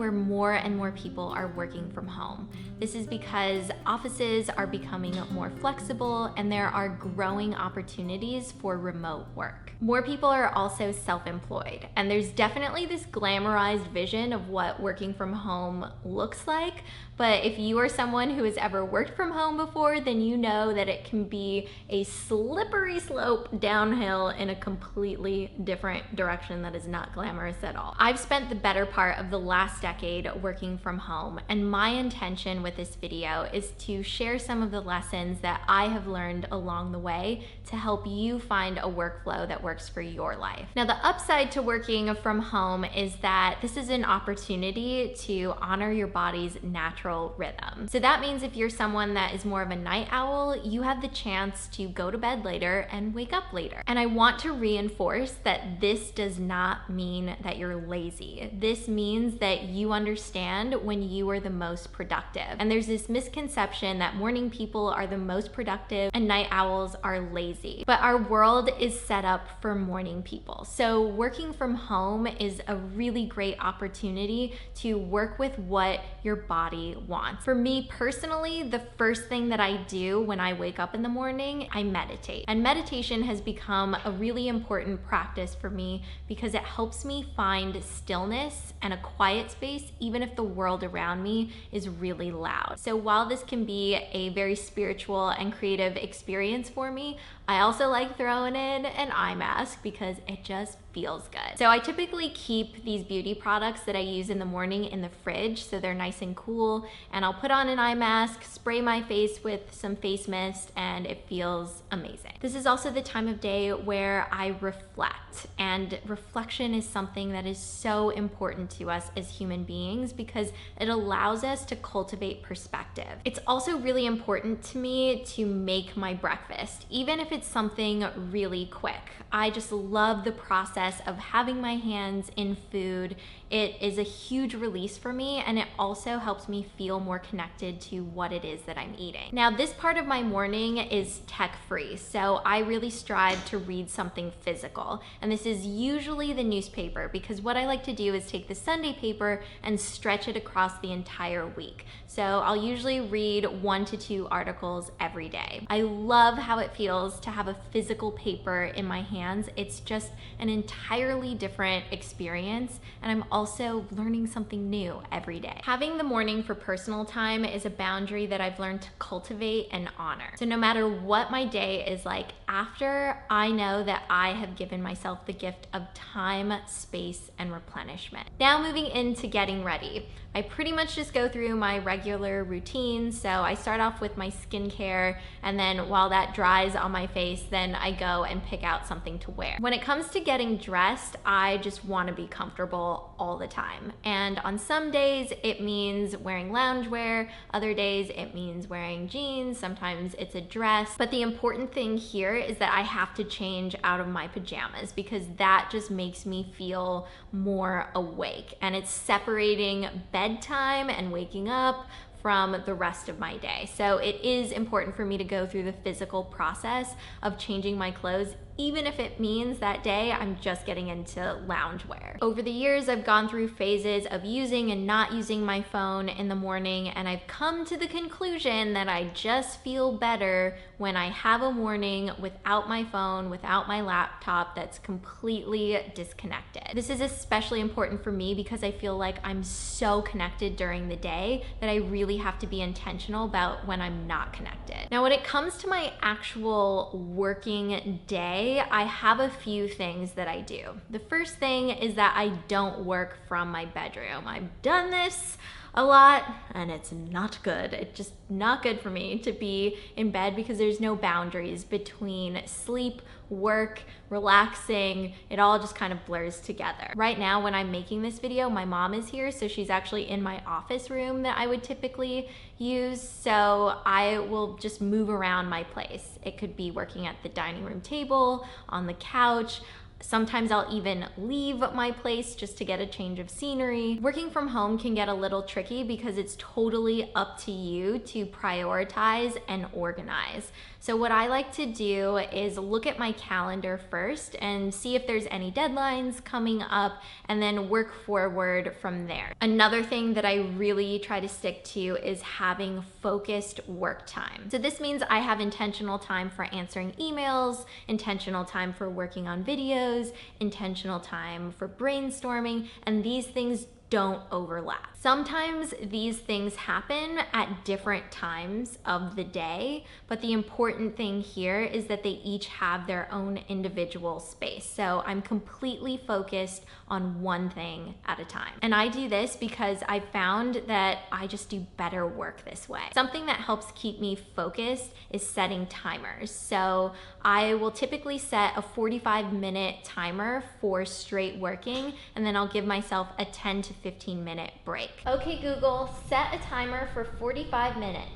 where more and more people are working from home. This is because offices are becoming more flexible and there are growing opportunities for remote work. More people are also self-employed, and there's definitely this glamorized vision of what working from home looks like. But if you are someone who has ever worked from home before, then you know that it can be a slippery slope downhill in a completely different direction that is not glamorous at all. I've spent the better part of the last decade working from home, and my intention with this video is to share some of the lessons that I have learned along the way to help you find a workflow that works for your life. Now, the upside to working from home is that this is an opportunity to honor your body's natural rhythm. So that means if you're someone that is more of a night owl, you have the chance to go to bed later and wake up later. And I want to reinforce that this does not mean that you're lazy. This means that you understand when you are the most productive. And there's this misconception that morning people are the most productive and night owls are lazy. But our world is set up for morning people. So working from home is a really great opportunity to work with what your body wants. For me personally, the first thing that I do when I wake up in the morning, I meditate. And meditation has become a really important practice for me because it helps me find stillness and a quiet space even if the world around me is really loud. So while this can be a very spiritual and creative experience for me, I also like throwing in an eye mask because it just feels good. So I typically keep these beauty products that I use in the morning in the fridge so they're nice and cool, and I'll put on an eye mask, spray my face with some face mist, and it feels amazing. This is also the time of day where I reflect, and reflection is something that is so important to us as human beings because it allows us to cultivate perspective. It's also really important to me to make my breakfast, even if it's something really quick. I just love the process of having my hands in food. It is a huge release for me, and it also helps me feel more connected to what it is that I'm eating. Now, this part of my morning is tech-free, so I really strive to read something physical. And this is usually the newspaper because what I like to do is take the Sunday paper and stretch it across the entire week. So I'll usually read 1 to 2 articles every day. I love how it feels to have a physical paper in my hands. It's just an entirely different experience, and I'm also learning something new every day. Having the morning for personal time is a boundary that I've learned to cultivate and honor. So no matter what my day is like after, I know that I have given myself the gift of time, space, and replenishment. Now moving into getting ready. I pretty much just go through my regular routine. So I start off with my skincare, and then while that dries on my face, then I go and pick out something to wear. When it comes to getting dressed, I just want to be comfortable all the time. And on some days it means wearing loungewear, other days it means wearing jeans, sometimes it's a dress. But the important thing here is that I have to change out of my pajamas because that just makes me feel more awake, and it's separating bedtime and waking up from the rest of my day. So it is important for me to go through the physical process of changing my clothes, even if it means that day I'm just getting into loungewear. Over the years, I've gone through phases of using and not using my phone in the morning, and I've come to the conclusion that I just feel better when I have a morning without my phone, without my laptop, that's completely disconnected. This is especially important for me because I feel like I'm so connected during the day that I really have to be intentional about when I'm not connected. Now, when it comes to my actual working day, I have a few things that I do. The first thing is that I don't work from my bedroom. I've done this a lot and it's not good. It's just not good for me to be in bed because there's no boundaries between sleep, work, relaxing. It all just kind of blurs together. Right now when I'm making this video, my mom is here, so she's actually in my office room that I would typically use, so I will just move around my place. It could be working at the dining room table, on the couch. Sometimes I'll even leave my place just to get a change of scenery. Working from home can get a little tricky because it's totally up to you to prioritize and organize. So what I like to do is look at my calendar first and see if there's any deadlines coming up, and then work forward from there. Another thing that I really try to stick to is having focused work time. So this means I have intentional time for answering emails, intentional time for working on videos, intentional time for brainstorming, and these things don't overlap. Sometimes these things happen at different times of the day, but the important thing here is that they each have their own individual space. So I'm completely focused on one thing at a time. And I do this because I found that I just do better work this way. Something that helps keep me focused is setting timers. So I will typically set a 45-minute timer for straight working, and then I'll give myself a 10 to 15-minute break. Okay, Google, set a timer for 45 minutes.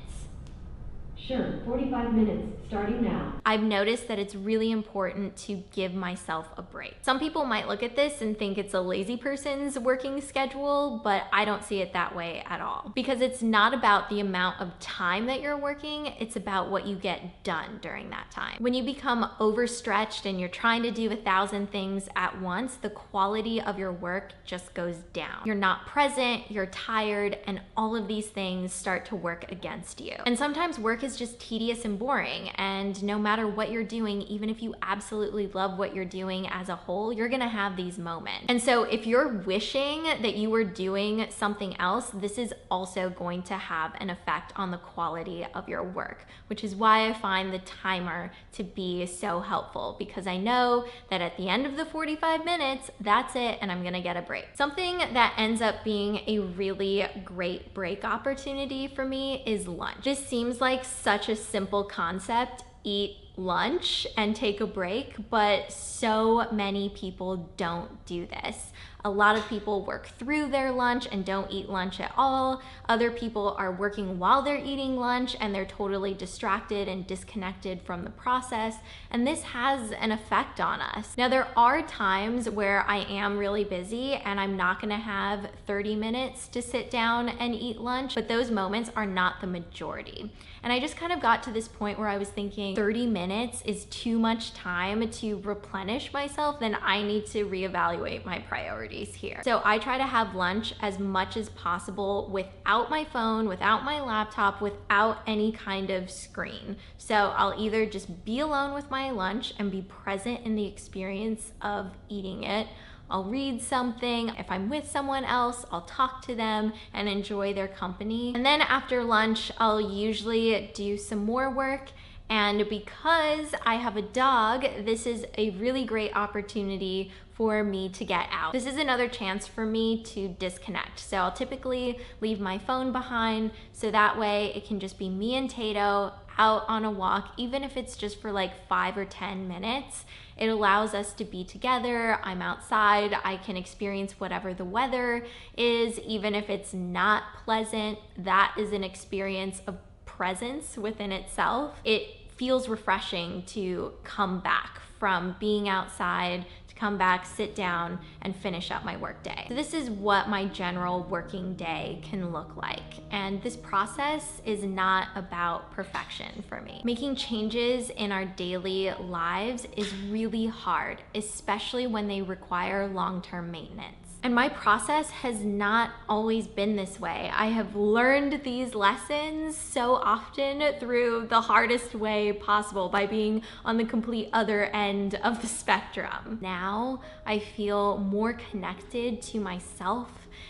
Sure, 45 minutes, starting now. I've noticed that it's really important to give myself a break. Some people might look at this and think it's a lazy person's working schedule, but I don't see it that way at all. Because it's not about the amount of time that you're working, it's about what you get done during that time. When you become overstretched and you're trying to do 1,000 things at once, the quality of your work just goes down. You're not present, you're tired, and all of these things start to work against you. And sometimes work is just tedious and boring, and no matter what you're doing, even if you absolutely love what you're doing as a whole, you're gonna have these moments. And so if you're wishing that you were doing something else, this is also going to have an effect on the quality of your work, which is why I find the timer to be so helpful, because I know that at the end of the 45 minutes, that's it, and I'm gonna get a break. Something that ends up being a really great break opportunity for me is lunch. This seems like such a simple concept, eat lunch and take a break, but so many people don't do this. A lot of people work through their lunch and don't eat lunch at all. Other people are working while they're eating lunch and they're totally distracted and disconnected from the process, and this has an effect on us. Now, there are times where I am really busy and I'm not gonna have 30 minutes to sit down and eat lunch, but those moments are not the majority. And I just kind of got to this point where I was thinking 30 minutes is too much time to replenish myself, then I need to reevaluate my priorities here. So I try to have lunch as much as possible without my phone, without my laptop, without any kind of screen. So I'll either just be alone with my lunch and be present in the experience of eating it. I'll read something. If I'm with someone else, I'll talk to them and enjoy their company. And then after lunch, I'll usually do some more work. And because I have a dog, this is a really great opportunity for me to get out. This is another chance for me to disconnect. So I'll typically leave my phone behind, so that way it can just be me and Tato out on a walk, even if it's just for like 5 or 10 minutes. It allows us to be together. I'm outside. I can experience whatever the weather is, even if it's not pleasant. That is an experience of presence within itself. It feels refreshing to come back from being outside, to come back, sit down, and finish up my work day. So this is what my general working day can look like. And this process is not about perfection for me. Making changes in our daily lives is really hard, especially when they require long-term maintenance. And my process has not always been this way. I have learned these lessons so often through the hardest way possible, by being on the complete other end of the spectrum. Now I feel more connected to myself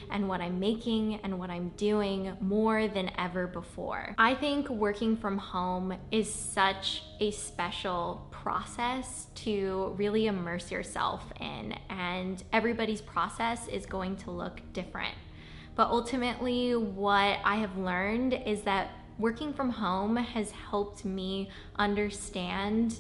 and what I'm making and what I'm doing more than ever before. I think working from home is such a special process to really immerse yourself in, and everybody's process is going to look different. But ultimately, what I have learned is that working from home has helped me understand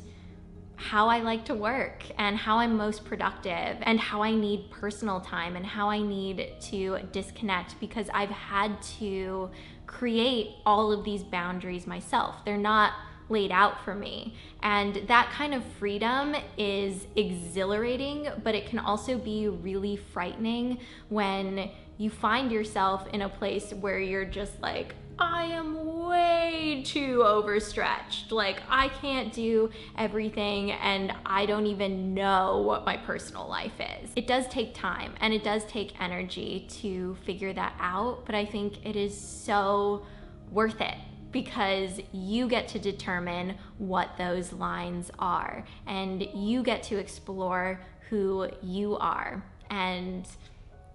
how I like to work and how I'm most productive and how I need personal time and how I need to disconnect, because I've had to create all of these boundaries myself. They're not laid out for me. And that kind of freedom is exhilarating, but it can also be really frightening when you find yourself in a place where you're just like, I am way too overstretched. Like, I can't do everything and I don't even know what my personal life is. It does take time and it does take energy to figure that out, but I think it is so worth it because you get to determine what those lines are and you get to explore who you are. And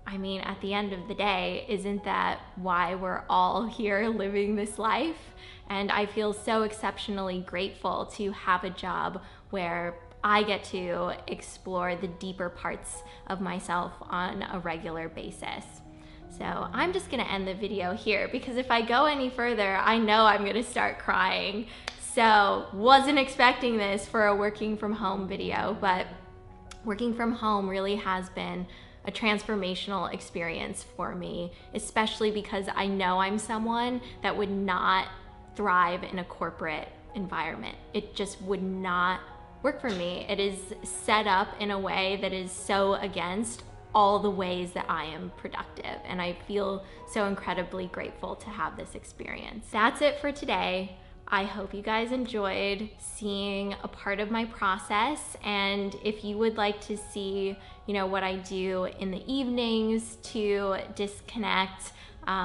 I mean, at the end of the day, isn't that why we're all here living this life? And I feel so exceptionally grateful to have a job where I get to explore the deeper parts of myself on a regular basis. So I'm just gonna end the video here because if I go any further, I know I'm gonna start crying. So wasn't expecting this for a working from home video, but working from home really has been a transformational experience for me, especially because I know I'm someone that would not thrive in a corporate environment. It just would not work for me. It is set up in a way that is so against all the ways that I am productive, and I feel so incredibly grateful to have this experience. That's it for today. I hope you guys enjoyed seeing a part of my process, and if you would like to see, what I do in the evenings to disconnect,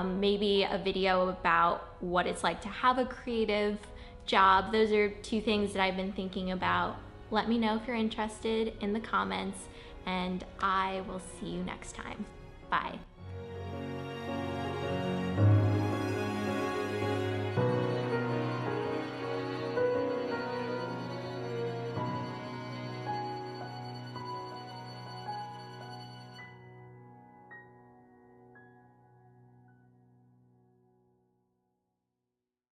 maybe a video about what it's like to have a creative job. Those are two things that I've been thinking about. Let me know if you're interested in the comments, and I will see you next time. Bye.